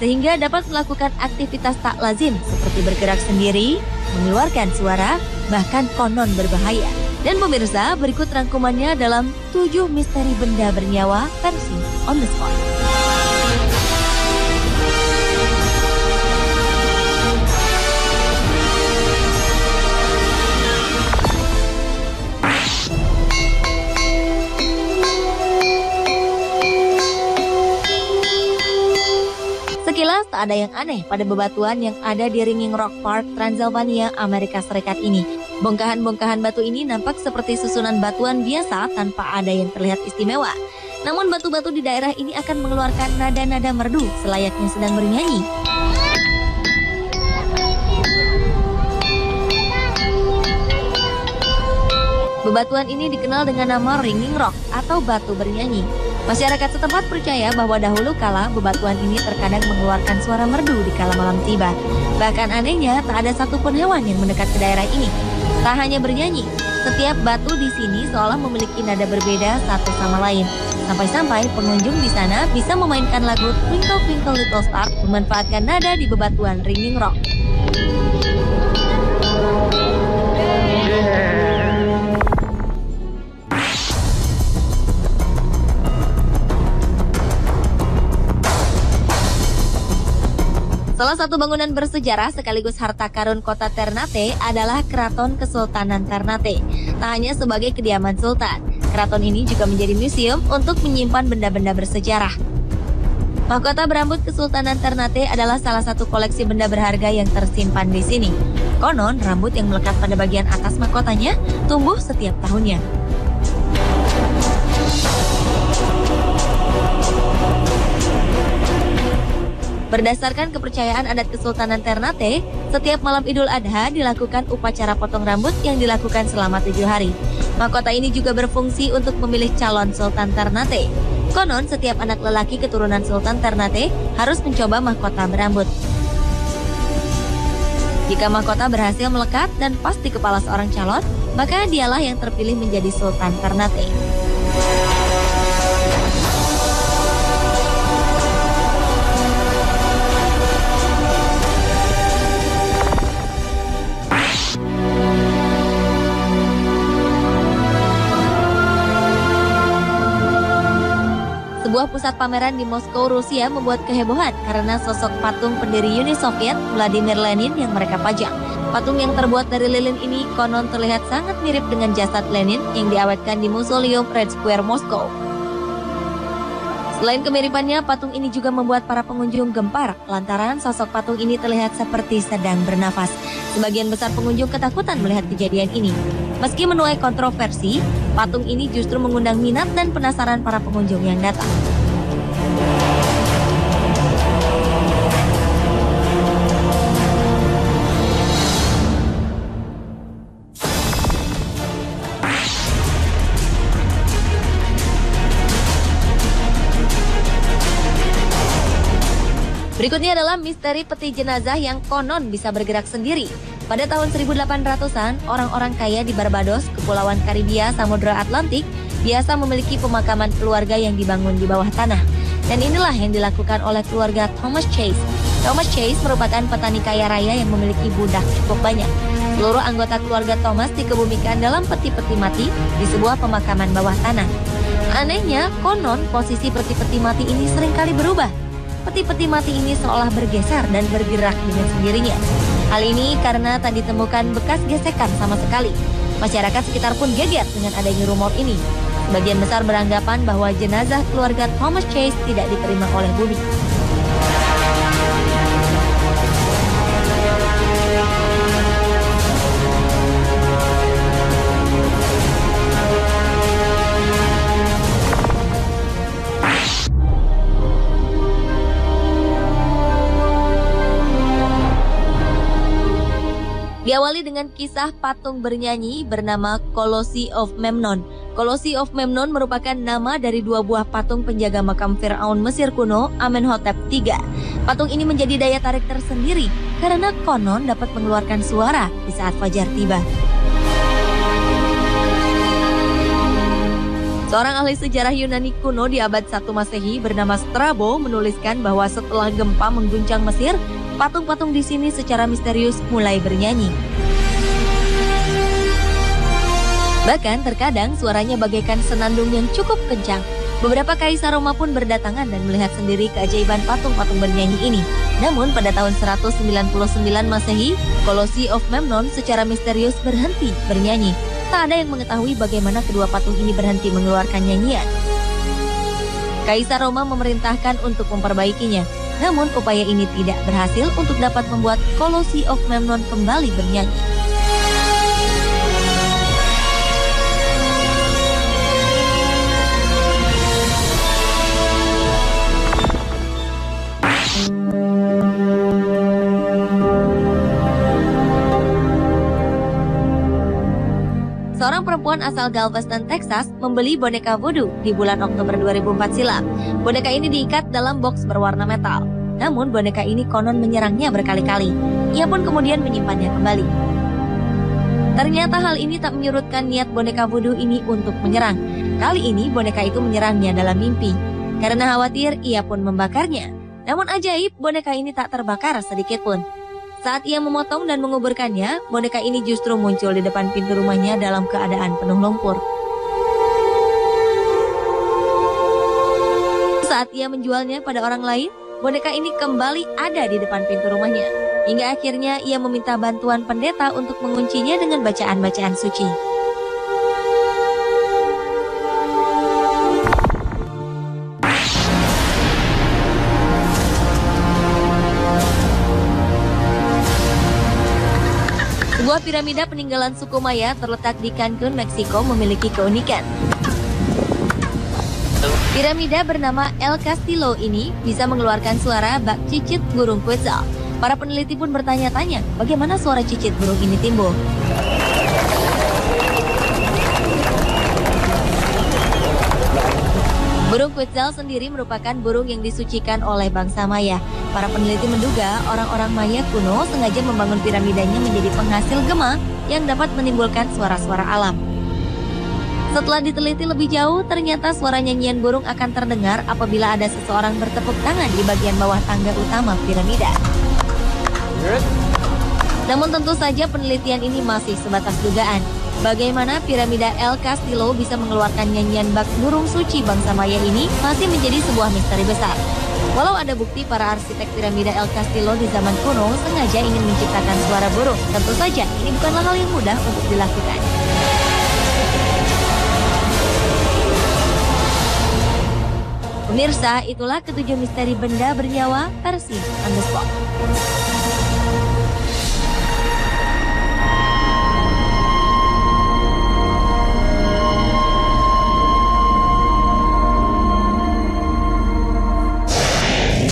sehingga dapat melakukan aktivitas tak lazim seperti bergerak sendiri, mengeluarkan suara, bahkan konon berbahaya. Dan pemirsa, berikut rangkumannya dalam 7 misteri benda bernyawa versi On The Spot. Sekilas tak ada yang aneh pada bebatuan yang ada di Ringing Rock Park, Transylvania, Amerika Serikat ini. Bongkahan-bongkahan batu ini nampak seperti susunan batuan biasa tanpa ada yang terlihat istimewa. Namun batu-batu di daerah ini akan mengeluarkan nada-nada merdu selayaknya sedang bernyanyi. Bebatuan ini dikenal dengan nama Ringing Rock atau batu bernyanyi. Masyarakat setempat percaya bahwa dahulu kala bebatuan ini terkadang mengeluarkan suara merdu di kala malam tiba. Bahkan anehnya tak ada satupun hewan yang mendekat ke daerah ini. Tak hanya bernyanyi, setiap batu di sini seolah memiliki nada berbeda satu sama lain. Sampai-sampai pengunjung di sana bisa memainkan lagu Twinkle Twinkle Little Star memanfaatkan nada di bebatuan Ringing Rock. Salah satu bangunan bersejarah sekaligus harta karun kota Ternate adalah Keraton Kesultanan Ternate. Tak hanya sebagai kediaman sultan, keraton ini juga menjadi museum untuk menyimpan benda-benda bersejarah. Mahkota berambut Kesultanan Ternate adalah salah satu koleksi benda berharga yang tersimpan di sini. Konon, rambut yang melekat pada bagian atas mahkotanya tumbuh setiap tahunnya. Berdasarkan kepercayaan adat Kesultanan Ternate, setiap malam Idul Adha dilakukan upacara potong rambut yang dilakukan selama 7 hari. Mahkota ini juga berfungsi untuk memilih calon Sultan Ternate. Konon, setiap anak lelaki keturunan Sultan Ternate harus mencoba mahkota berambut. Jika mahkota berhasil melekat dan pas di kepala seorang calon, maka dialah yang terpilih menjadi Sultan Ternate. Sebuah pusat pameran di Moskow, Rusia membuat kehebohan karena sosok patung pendiri Uni Soviet, Vladimir Lenin yang mereka pajang. Patung yang terbuat dari lilin ini konon terlihat sangat mirip dengan jasad Lenin yang diawetkan di Mausoleum Red Square, Moskow. Selain kemiripannya, patung ini juga membuat para pengunjung gempar lantaran sosok patung ini terlihat seperti sedang bernafas. Sebagian besar pengunjung ketakutan melihat kejadian ini. Meski menuai kontroversi, patung ini justru mengundang minat dan penasaran para pengunjung yang datang. Berikutnya adalah misteri peti jenazah yang konon bisa bergerak sendiri. Pada tahun 1800-an, orang-orang kaya di Barbados, Kepulauan Karibia, Samudra Atlantik, biasa memiliki pemakaman keluarga yang dibangun di bawah tanah. Dan inilah yang dilakukan oleh keluarga Thomas Chase. Thomas Chase merupakan petani kaya raya yang memiliki budak cukup banyak. Seluruh anggota keluarga Thomas dikebumikan dalam peti-peti mati di sebuah pemakaman bawah tanah. Anehnya, konon posisi peti-peti mati ini seringkali berubah. Peti-peti mati ini seolah bergeser dan bergerak dengan sendirinya. Hal ini karena tak ditemukan bekas gesekan sama sekali. Masyarakat sekitar pun geger dengan adanya rumor ini. Sebagian besar beranggapan bahwa jenazah keluarga Thomas Chase tidak diterima oleh bumi. Diawali dengan kisah patung bernyanyi bernama Colossi of Memnon. Colossi of Memnon merupakan nama dari 2 buah patung penjaga makam Firaun Mesir kuno Amenhotep III. Patung ini menjadi daya tarik tersendiri karena konon dapat mengeluarkan suara di saat fajar tiba. Seorang ahli sejarah Yunani kuno di abad 1 Masehi bernama Strabo menuliskan bahwa setelah gempa mengguncang Mesir, patung-patung di sini secara misterius mulai bernyanyi. Bahkan terkadang suaranya bagaikan senandung yang cukup kencang. Beberapa kaisar Roma pun berdatangan dan melihat sendiri keajaiban patung-patung bernyanyi ini. Namun pada tahun 199 Masehi, Colossi of Memnon secara misterius berhenti bernyanyi. Tak ada yang mengetahui bagaimana kedua patung ini berhenti mengeluarkan nyanyian. Kaisar Roma memerintahkan untuk memperbaikinya. Namun upaya ini tidak berhasil untuk dapat membuat Colossi of Memnon kembali bernyanyi. Seorang perempuan asal Galveston, Texas, membeli boneka voodoo di bulan Oktober 2004 silam. Boneka ini diikat dalam box berwarna metal. Namun boneka ini konon menyerangnya berkali-kali. Ia pun kemudian menyimpannya kembali. Ternyata hal ini tak menyurutkan niat boneka voodoo ini untuk menyerang. Kali ini boneka itu menyerangnya dalam mimpi. Karena khawatir, ia pun membakarnya. Namun ajaib, boneka ini tak terbakar sedikit pun. Saat ia memotong dan menguburkannya, boneka ini justru muncul di depan pintu rumahnya dalam keadaan penuh lumpur. Saat ia menjualnya pada orang lain, boneka ini kembali ada di depan pintu rumahnya. Hingga akhirnya ia meminta bantuan pendeta untuk menguncinya dengan bacaan-bacaan suci. Sebuah piramida peninggalan suku Maya terletak di Cancun, Meksiko memiliki keunikan. Piramida bernama El Castillo ini bisa mengeluarkan suara bak cicit burung Quetzal. Para peneliti pun bertanya-tanya, bagaimana suara cicit burung ini timbul? Burung Quetzal sendiri merupakan burung yang disucikan oleh bangsa Maya. Para peneliti menduga orang-orang Maya kuno sengaja membangun piramidanya menjadi penghasil gema yang dapat menimbulkan suara-suara alam. Setelah diteliti lebih jauh, ternyata suara nyanyian burung akan terdengar apabila ada seseorang bertepuk tangan di bagian bawah tangga utama piramida. Namun tentu saja penelitian ini masih sebatas dugaan. Bagaimana piramida El Castillo bisa mengeluarkan nyanyian bak burung suci bangsa Maya ini masih menjadi sebuah misteri besar. Walau ada bukti para arsitek piramida El Castillo di zaman kuno sengaja ingin menciptakan suara burung, tentu saja ini bukanlah hal yang mudah untuk dilakukan. Pemirsa, itulah ketujuh misteri benda bernyawa versi On The Spot.